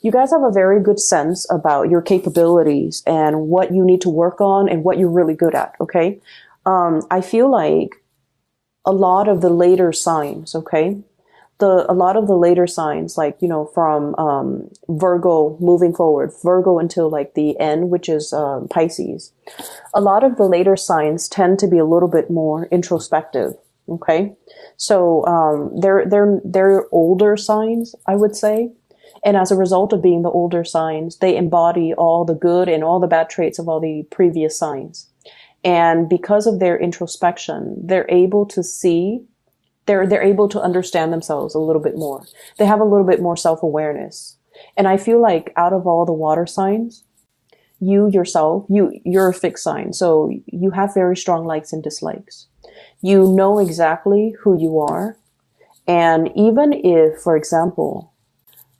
you guys have a very good sense about your capabilities and what you need to work on and what you're really good at. Okay. I feel like a lot of the later signs, okay, a lot of the later signs, like, you know, from Virgo moving forward, Virgo until like the end, which is Pisces, a lot of the later signs tend to be a little bit more introspective. Okay, so they're older signs, I would say, and as a result of being the older signs, they embody all the good and all the bad traits of all the previous signs. And because of their introspection, they're able to see. They're able to understand themselves a little bit more. They have a little bit more self-awareness. And I feel like out of all the water signs, you yourself, you're a fixed sign. So you have very strong likes and dislikes. You know exactly who you are. And even if, for example,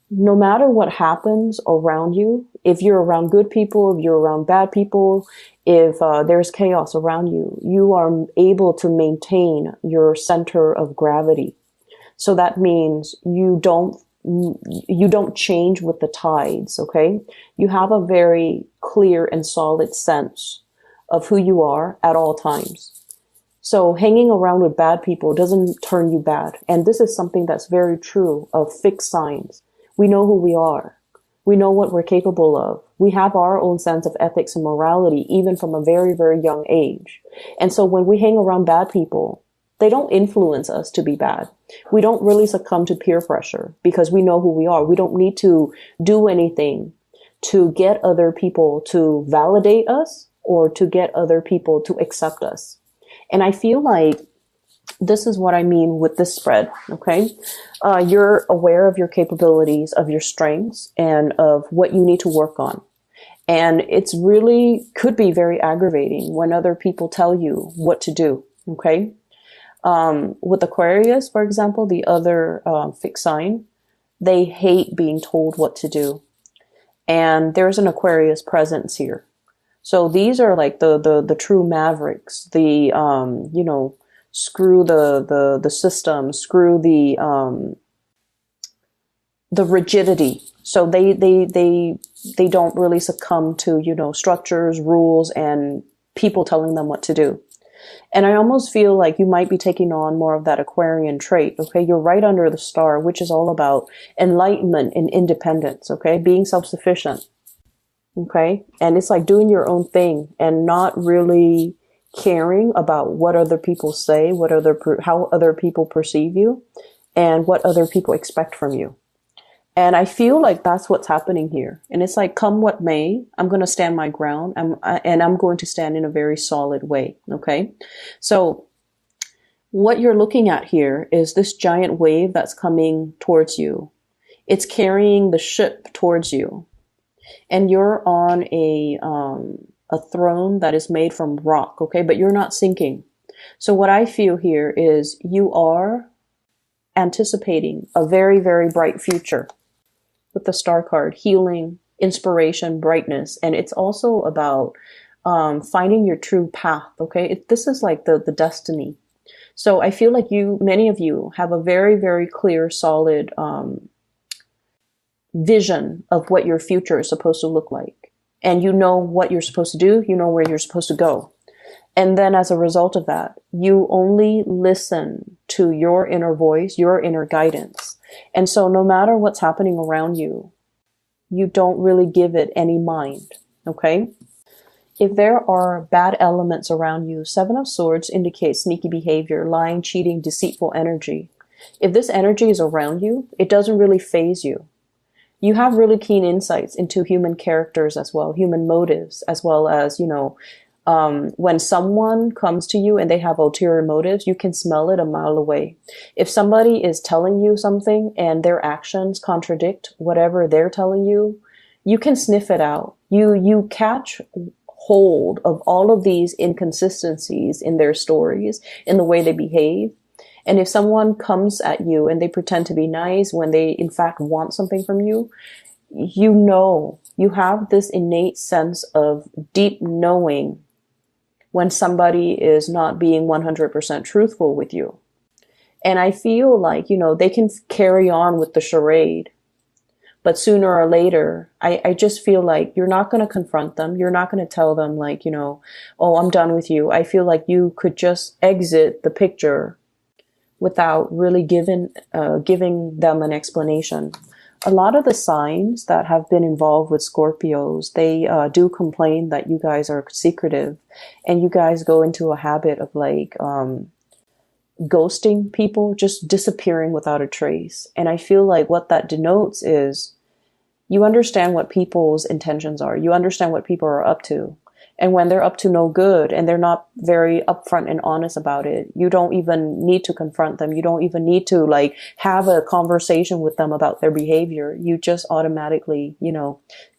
no matter what happens around you, if you're around good people, if you're around bad people, if there's chaos around you, you are able to maintain your center of gravity. So that means you don't change with the tides, okay? You have a very clear and solid sense of who you are at all times. So hanging around with bad people doesn't turn you bad. And this is something that's very true of fixed signs. We know who we are. We know what we're capable of. We have our own sense of ethics and morality, even from a very, very young age. And so when we hang around bad people, they don't influence us to be bad. We don't really succumb to peer pressure because we know who we are. We don't need to do anything to get other people to validate us or to get other people to accept us. And I feel like this is what I mean with this spread, okay? You're aware of your capabilities, of your strengths, and of what you need to work on. And it's really could be very aggravating when other people tell you what to do, okay? With Aquarius, for example, the other fixed sign, they hate being told what to do. And there's an Aquarius presence here. So these are like the true mavericks, the, you know, screw the system, screw the rigidity. So they don't really succumb to, you know, structures, rules, and people telling them what to do. And I almost feel like you might be taking on more of that Aquarian trait. Okay. You're right under the star, which is all about enlightenment and independence. Okay. Being self-sufficient. Okay. And it's like doing your own thing and not really caring about what other people say, how other people perceive you, and what other people expect from you. And I feel like that's what's happening here. And it's like, come what may, I'm going to stand my ground. I'm going to stand in a very solid way. Okay. So what you're looking at here is this giant wave that's coming towards you. It's carrying the ship towards you. And you're on a throne that is made from rock, okay? But you're not sinking. So what I feel here is you are anticipating a very, very bright future with the star card, healing, inspiration, brightness. And it's also about finding your true path, okay? This is like the destiny. So I feel like many of you have a very, very clear, solid vision of what your future is supposed to look like. And you know what you're supposed to do. You know where you're supposed to go. And then as a result of that, you only listen to your inner voice, your inner guidance. And so no matter what's happening around you, you don't really give it any mind. Okay. If there are bad elements around you, Seven of Swords indicates sneaky behavior, lying, cheating, deceitful energy. If this energy is around you, it doesn't really faze you. You have really keen insights into human characters as well, human motives, as well as, you know, when someone comes to you and they have ulterior motives, you can smell it a mile away. If somebody is telling you something and their actions contradict whatever they're telling you, you can sniff it out. You catch hold of all of these inconsistencies in their stories, in the way they behave. And if someone comes at you and they pretend to be nice when they in fact want something from you, you know, you have this innate sense of deep knowing when somebody is not being 100% truthful with you. And I feel like, you know, they can carry on with the charade, But sooner or later, I just feel like you're not going to confront them. You're not going to tell them like, oh, I'm done with you. I feel like you could just exit the picture without really giving them an explanation. A lot of the signs that have been involved with Scorpios, they do complain that you guys are secretive and you guys go into a habit of like ghosting people, just disappearing without a trace. And I feel like what that denotes is you understand what people's intentions are. You understand what people are up to. And when they're up to no good and they're not very upfront and honest about it, you don't even need to confront them. You don't even need to like have a conversation with them about their behavior. You just automatically,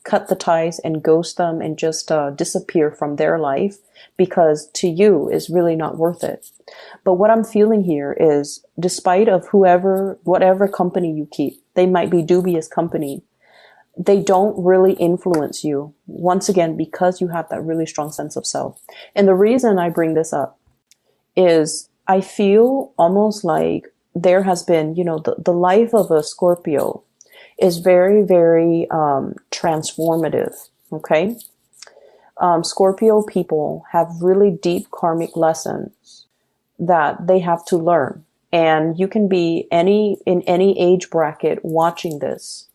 cut the ties and ghost them and just disappear from their life because to you is really not worth it. But what I'm feeling here is despite of whatever company you keep, they might be dubious company. They don't really influence you, once again, because you have that really strong sense of self. And the reason I bring this up is I feel almost like there has been, the life of a Scorpio is very, very transformative, okay? Scorpio people have really deep karmic lessons that they have to learn. And you can be in any age bracket watching this.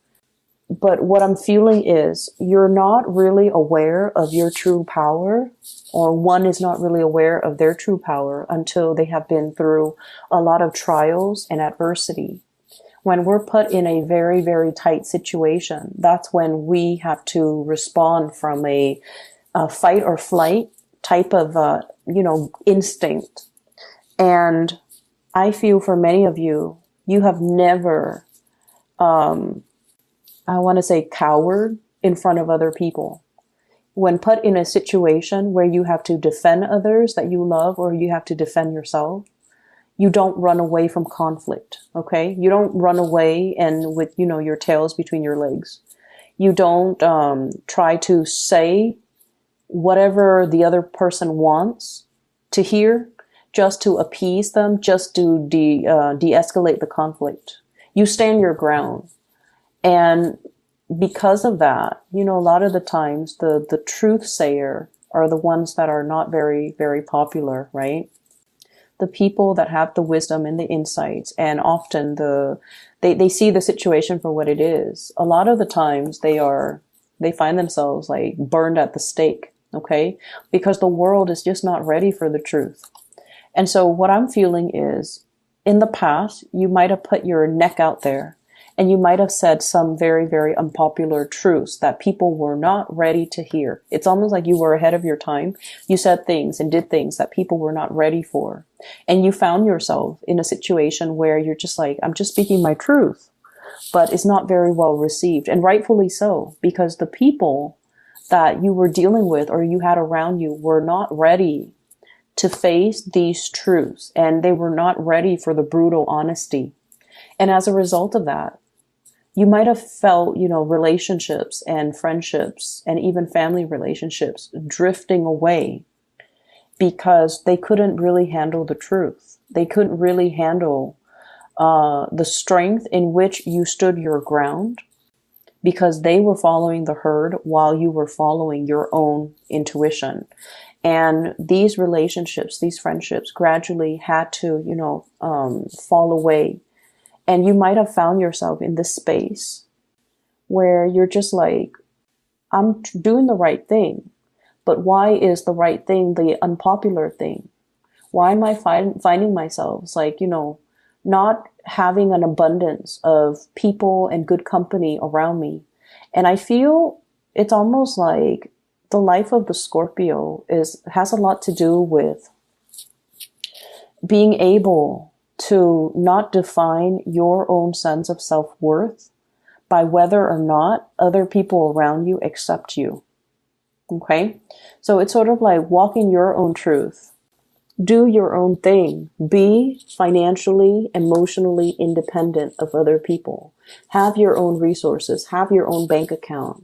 But what I'm feeling is you're not really aware of your true power, or one is not really aware of their true power until they have been through a lot of trials and adversity. When we're put in a very, very tight situation, that's when we have to respond from a fight or flight type of, instinct. And I feel for many of you, you have never, I want to say coward in front of other people. When put in a situation where you have to defend others that you love or you have to defend yourself, you don't run away from conflict, okay? You don't run away and with, your tails between your legs. You don't try to say whatever the other person wants to hear just to appease them, just to de-escalate the conflict. You stand your ground. And because of that, a lot of the times the truth sayer are the ones that are not very, very popular, right? The people that have the wisdom and the insights, and often they see the situation for what it is. A lot of the times they find themselves like burned at the stake, okay? Because the world is just not ready for the truth. And so what I'm feeling is in the past, you might have put your neck out there. And you might have said some very, very unpopular truths that people were not ready to hear. It's almost like you were ahead of your time. You said things and did things that people were not ready for. And you found yourself in a situation where you're just like, I'm just speaking my truth. But it's not very well received. And rightfully so, because the people that you were dealing with or you had around you were not ready to face these truths. And they were not ready for the brutal honesty. And as a result of that, you might have felt, relationships and friendships and even family relationships drifting away because they couldn't really handle the truth. They couldn't really handle the strength in which you stood your ground because they were following the herd while you were following your own intuition. And these relationships, these friendships gradually had to, fall away. And you might have found yourself in this space where you're just like, I'm doing the right thing, but why is the right thing the unpopular thing? Why am I finding myself like, not having an abundance of people and good company around me? And I feel it's almost like the life of the Scorpio has a lot to do with being able to not define your own sense of self-worth by whether or not other people around you accept you. Okay? So it's sort of like walking your own truth. Do your own thing. Be financially, emotionally independent of other people. Have your own resources. Have your own bank account.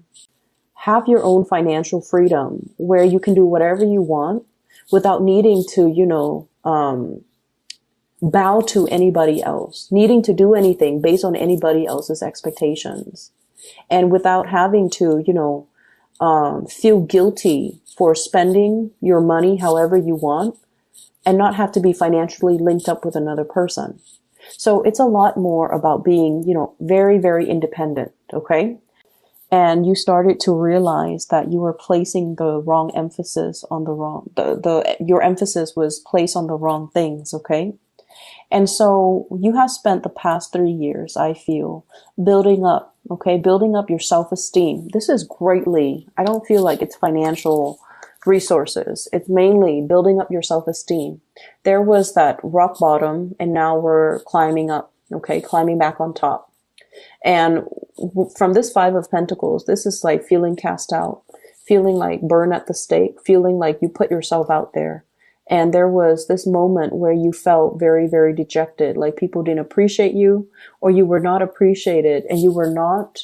Have your own financial freedom where you can do whatever you want without needing to, bow to anybody else, needing to do anything based on anybody else's expectations. And without having to, feel guilty for spending your money however you want and not have to be financially linked up with another person. So it's a lot more about being, very, very independent. Okay. And you started to realize that you were placing the wrong emphasis on your emphasis was placed on the wrong things. Okay. And so you have spent the past 3 years, I feel, building up your self-esteem. This is I don't feel like it's financial resources. It's mainly building up your self-esteem. There was that rock bottom, and now we're climbing up, climbing back on top. And from this Five of Pentacles, this is like feeling cast out, feeling like burn at the stake, feeling like you put yourself out there. And there was this moment where you felt very, very dejected, like people didn't appreciate you, or you were not appreciated, and you were not,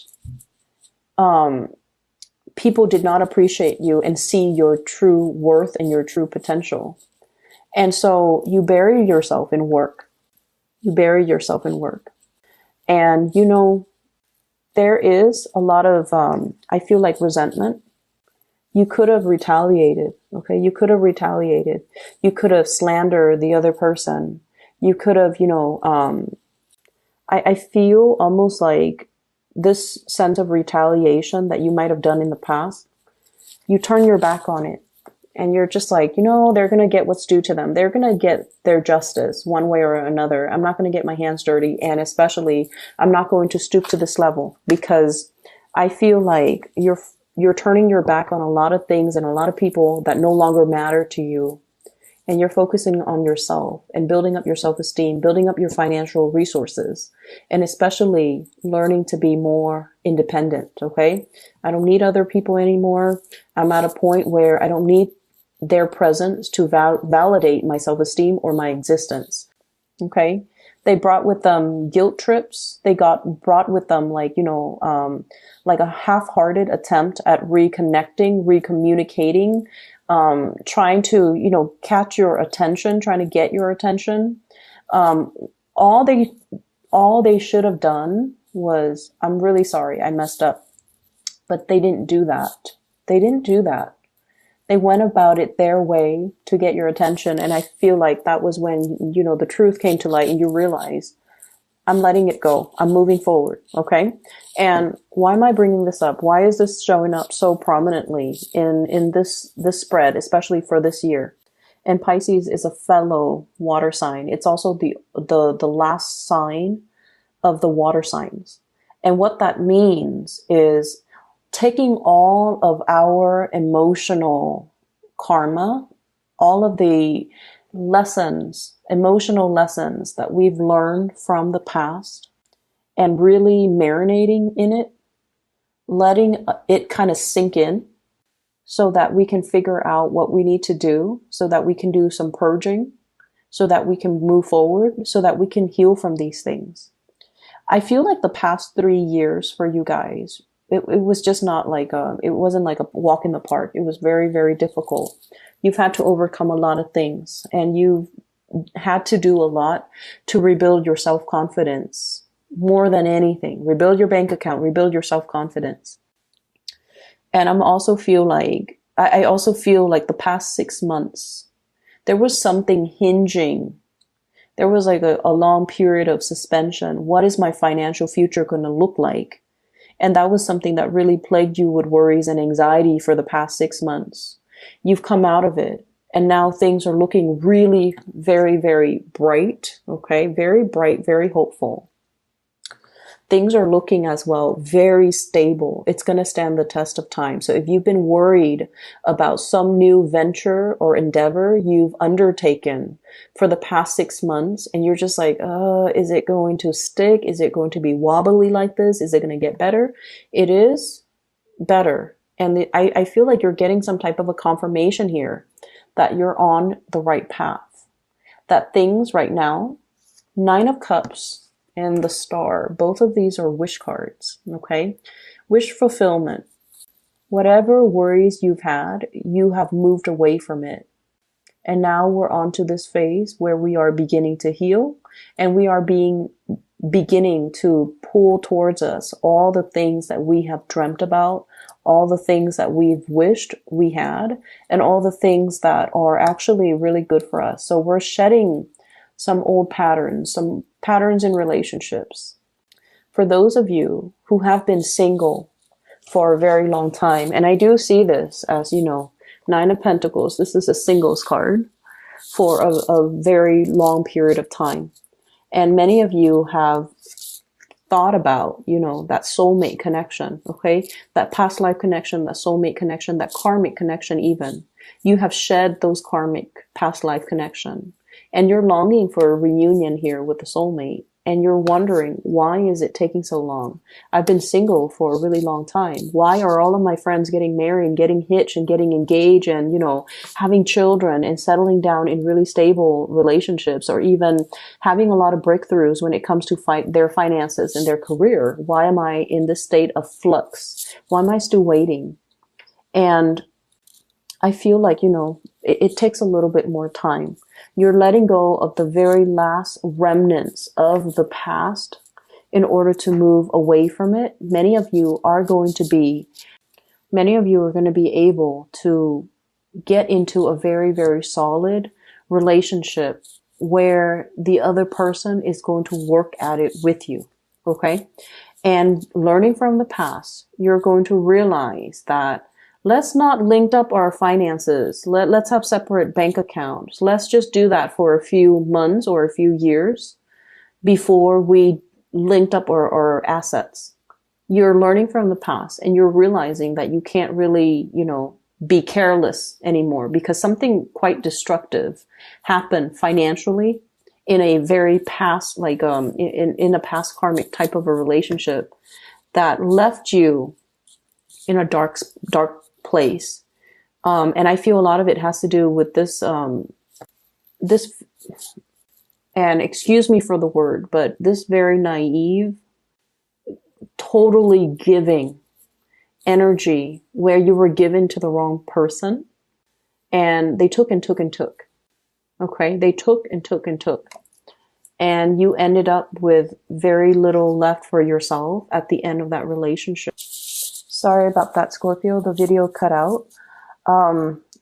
people did not appreciate you and see your true worth and your true potential. And so you bury yourself in work. And, there is a lot of, I feel like resentment. You could have retaliated. Okay. You could have retaliated. You could have slandered the other person. You could have, I feel almost like this sense of retaliation that you might have done in the past, you turn your back on it and you're just like, they're going to get what's due to them. They're going to get their justice one way or another. I'm not going to get my hands dirty. And especially I'm not going to stoop to this level, because I feel like you're turning your back on a lot of things and a lot of people that no longer matter to you. And you're focusing on yourself and building up your self-esteem, building up your financial resources, and especially learning to be more independent. Okay. I don't need other people anymore. I'm at a point where I don't need their presence to validate my self-esteem or my existence. Okay. They brought with them guilt trips. They brought with them like a half-hearted attempt at reconnecting, recommunicating, trying to, catch your attention, trying to get your attention. All they should have done was, I'm really sorry, I messed up. But they didn't do that. They went about it their way to get your attention. And I feel like that was when, the truth came to light and you realize, I'm letting it go. I'm moving forward. Okay. And why am I bringing this up? Why is this showing up so prominently in this spread, especially for this year? And Pisces is a fellow water sign. It's also the last sign of the water signs. And what that means is taking all of our emotional karma, all of the emotional lessons that we've learned from the past, and really marinating in it, letting it kind of sink in so that we can figure out what we need to do, so that we can do some purging, so that we can move forward, so that we can heal from these things. I feel like the past 3 years for you guys, it was just not like it wasn't like a walk in the park. It was very, very difficult. You've had to overcome a lot of things, and you've had to do a lot to rebuild your self-confidence more than anything. Rebuild your bank account, rebuild your self-confidence. And I also feel like the past 6 months, there was something hinging. There was like a long period of suspension. What is my financial future going to look like? And that was something that really plagued you with worries and anxiety for the past 6 months. You've come out of it. And now things are looking really very, very bright. Okay. Very bright, very hopeful. Things are looking as well very stable. It's going to stand the test of time. So if you've been worried about some new venture or endeavor you've undertaken for the past 6 months, and you're just like, is it going to stick? Is it going to be wobbly like this? Is it going to get better? It is better. And I feel like you're getting some type of a confirmation here that you're on the right path. That things right now, 9 of Cups, and the Star, both of these are wish cards, okay? Wish fulfillment. Whatever worries you've had, you have moved away from it. And now we're on to this phase where we are beginning to heal, and we are being beginning to pull towards us all the things that we have dreamt about, all the things that we've wished we had, and all the things that are actually really good for us. So we're shedding some old patterns, some patterns in relationships. For those of you who have been single for a very long time, and I do see this as, you know, Nine of Pentacles, this is a singles card for a very long period of time. And many of you have thought about, you know, that soulmate connection, okay? That past life connection, that soulmate connection, that karmic connection even. You have shed those karmic past life connection. And you're longing for a reunion here with the soulmate. And you're wondering, why is it taking so long? I've been single for a really long time. Why are all of my friends getting married and getting hitched and getting engaged and, you know, having children and settling down in really stable relationships, or even having a lot of breakthroughs when it comes to their finances and their career? Why am I in this state of flux? Why am I still waiting? And I feel like, you know, it takes a little bit more time. You're letting go of the very last remnants of the past in order to move away from it. Many of you are going to be able to get into a very, very solid relationship where the other person is going to work at it with you. Okay. And learning from the past, you're going to realize that let's not link up our finances. Let's have separate bank accounts. Let's just do that for a few months or a few years before we linked up our assets. You're learning from the past and you're realizing that you can't really, you know, be careless anymore because something quite destructive happened financially in a very past, like, in a past karmic type of a relationship that left you in a dark place. And I feel a lot of it has to do with this, and excuse me for the word, but this very naive, totally giving energy where you were given to the wrong person and they took and took and took. Okay. They took and took and took. And you ended up with very little left for yourself at the end of that relationship. Sorry about that, Scorpio. The video cut out.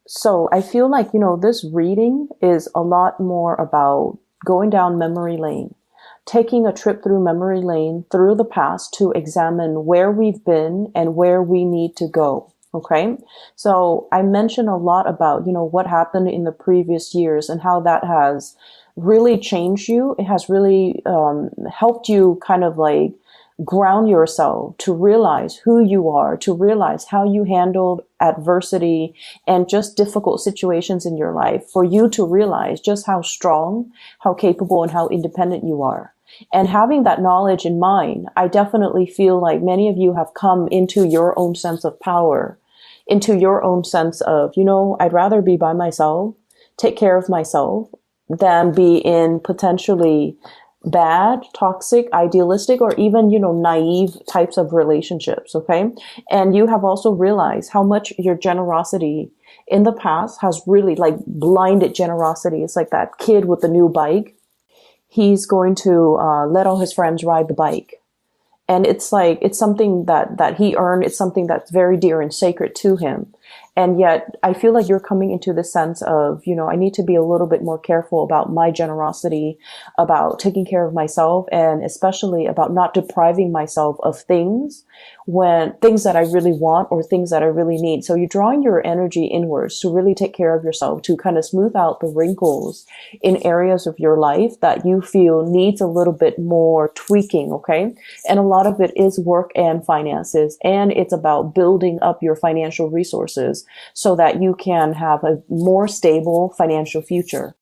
So I feel like, you know, this reading is a lot more about going down memory lane, taking a trip through memory lane through the past to examine where we've been and where we need to go. Okay. So I mentioned a lot about, you know, what happened in the previous years and how that has really changed you. It has really, helped you kind of like ground yourself to realize who you are, to realize how you handled adversity and just difficult situations in your life, for you to realize just how strong, how capable, and how independent you are. And having that knowledge in mind, I definitely feel like many of you have come into your own sense of power, into your own sense of, you know, I'd rather be by myself, take care of myself, than be in potentially bad, toxic, idealistic, or even, you know, naive types of relationships. Okay. And you have also realized how much your generosity in the past has really like blinded generosity. It's like that kid with the new bike. He's going to let all his friends ride the bike. And it's like, it's something that he earned. It's something that's very dear and sacred to him. And yet I feel like you're coming into the sense of, you know, I need to be a little bit more careful about my generosity, about taking care of myself, and especially about not depriving myself of things that I really want or things that I really need. So you're drawing your energy inwards to really take care of yourself, to kind of smooth out the wrinkles in areas of your life that you feel needs a little bit more tweaking. Okay. And a lot of it is work and finances, and it's about building up your financial resources so that you can have a more stable financial future.